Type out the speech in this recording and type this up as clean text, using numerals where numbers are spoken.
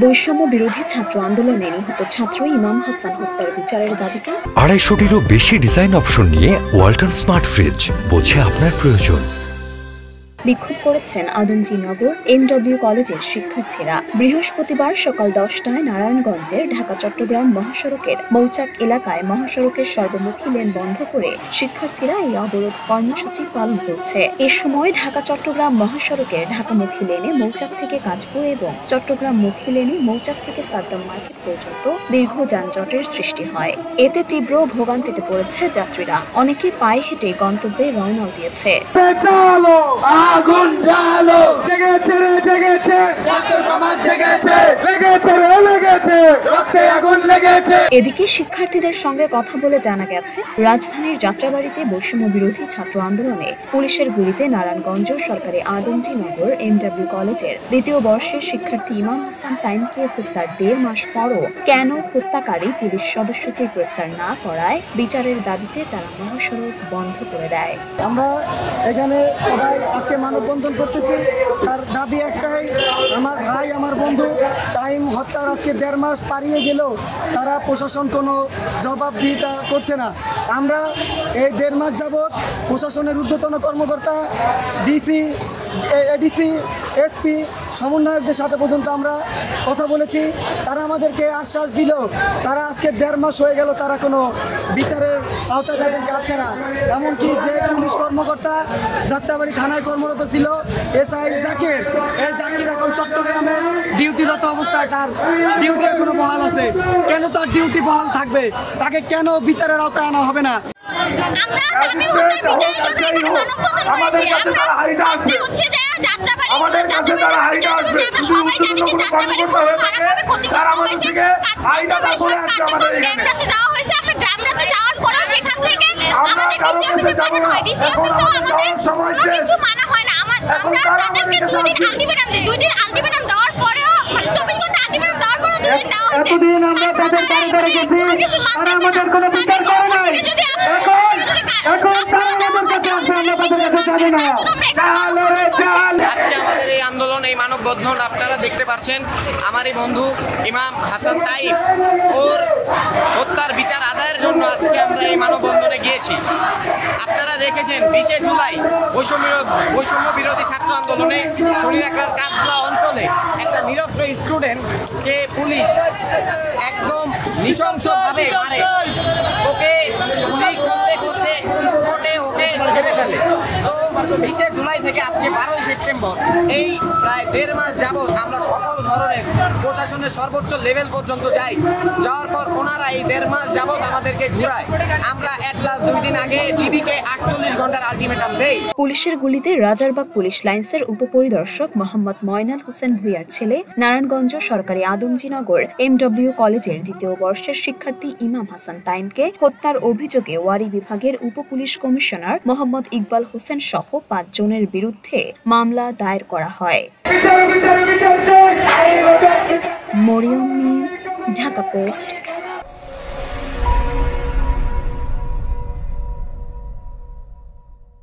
বৈষম্য বিরোধী ছাত্র আন্দোলনে নিহত ছাত্র ইমাম হাসান হত্যার বিচারের দাবিতে 250-টিরও বেশি ডিজাইন অপশন নিয়ে ওয়ালটন স্মার্ট ফ্রিজ, বোঝে আপনার প্রয়োজন। বিক্ষোভ করেছেন আদমজীনগর এমডব্লিউ কলেজের শিক্ষার্থীরা। বৃহস্পতিবার সকাল 10টায় নারায়ণগঞ্জের ঢাকা-চট্টগ্রাম মহাসড়কের মৌচাক এলাকায় মহাসড়কের সর্বমুখী লেন বন্ধ করে শিক্ষার্থীরা এই অবরোধ কর্মসূচি পালন করছে। এ সময় ঢাকা-চট্টগ্রাম মহাসড়কের ঢাকামুখী লেনে মৌচাক থেকে কাঁচপুর এবং চট্টগ্রামমুখী লেনে মৌচাক থেকে সাদ্দাম মার্কেট পর্যন্ত দীর্ঘ যানজটের সৃষ্টি হয়। এতে তীব্র ভোগান্তিতে পড়েছে যাত্রীরা। অনেকে পায়ে হেঁটে গন্তব্যে রওনা দিয়েছে। আগুন জ্বালো, জেগেছে জেগেছে, ছাত্র সমাজ জেগেছে, লেগেছে লেগেছে, রক্তে আগুন লেগেছে। এদিকে শিক্ষার্থীদের সঙ্গে কথা বলে জানা গেছে, রাজধানীর যাত্রাবাড়িতে বৈষম্য বিরোধী ছাত্র আন্দোলনে পুলিশের গুলিতে নারায়ণগঞ্জ সরকারি আদমজীনগর এমডব্লিউ কলেজের দ্বিতীয় বর্ষের শিক্ষার্থী ইমাম হাসান তাইমকে হত্যার 1.5 মাস পরও কেন হত্যাকারী পুলিশ সদস্যকে গ্রেপ্তার না করায় বিচারের দাবিতে তারা মহাসড়ক বন্ধ করে দেয়। আমরা এখানে সবাই আজকে মানববন্ধন করতেছি। তার দাবি একটাই, আমার ভাই আমার বন্ধু তাইম হত্যার আজকে 1.5 মাস পারিয়ে গেলেও তারা প্রশাসন কোনো জবাবদিহিতা করছে না। আমরা এই 1.5 মাস যাবৎ প্রশাসনের ঊর্ধ্বতন কর্মকর্তা, ডিসি, এডিসি, এসপি, সমন্বয়কদের সাথে পর্যন্ত আমরা কথা বলেছি। তারা আমাদেরকে আশ্বাস দিল, তারা আজকে 1.5 মাস হয়ে গেল তারা কোনো বিচারের আওতায় তাদেরকে আসছে না। এমনকি যে পুলিশ কর্মকর্তা যাত্রাবাড়ি থানায় কর্মরত ছিল এসআই জাকির, এই জাকির এখন চট্টগ্রামে ডিউটিরত অবস্থায়, তার ডিউটি এখনো বহাল আছে। কেন তার ডিউটি বহাল থাকবে? তাকে কেন বিচারের আওতায় আনা হবে না? এতদিন আমরা তাদের বাড়ি ধরে গেছি, তারা আমাদের কোনো বিচার করে নাই। এখন তারা আমাদের কাছে আসে, আমরা তাদের কাছে যাবে না। আজকে আমাদের এই আন্দোলন, এই মানববন্ধন আপনারা দেখতে পাচ্ছেন। আমারই বন্ধু ইমাম হাসান তাইম, ওর হত্যার বিচার আদায়ের জন্য আজকে আমরা এই মানববন্ধনে গিয়েছি। আপনারা দেখেছেন 20 জুলাই বৈষম্য বিরোধী ছাত্র আন্দোলনে শরীরাকার কাজলা অঞ্চলে একটা নিরস্ত্র স্টুডেন্টকে পুলিশ একদম নৃশংসভাবে মারে। ওকে গুলি করতে করতে স্পটে ওকে মেরে ফেলে। তো 20 জুলাই থেকে আজকে 12 সেপ্টেম্বর এই প্রায় 1.5 মাস যাবৎ আমরা সকল ধরনের প্রশাসনের সর্বোচ্চ লেভেল পর্যন্ত যাই। যাওয়ার পর ওনারা এই 1.5 মাস যাবৎ আমাদেরকে ঘুরায়। আমরা এটলাস 2 দিন আগে ডিবিকে 48 ঘন্টার আলটিমেটাম দেই। পুলিশের গুলিতে রাজারবাগ পুলিশ লাইন্সের উপপরিদর্শক মোহাম্মদ ময়নাল হোসেন ভুইয়ার ছেলে নারায়ণগঞ্জ সরকারি আদমজীনগর এমডব্লিউ কলেজের 2য় বর্ষের শিক্ষার্থী ইমাম হাসান তাইমকে হত্যার অভিযোগে ওয়ারী বিভাগের উপপুলিশ কমিশনার মোহাম্মদ ইকবাল হোসেন সহ 5 জনের বিরুদ্ধে মামলা দায়ের করা হয়। মরিয়ম মির, ঢাকা পোস্ট।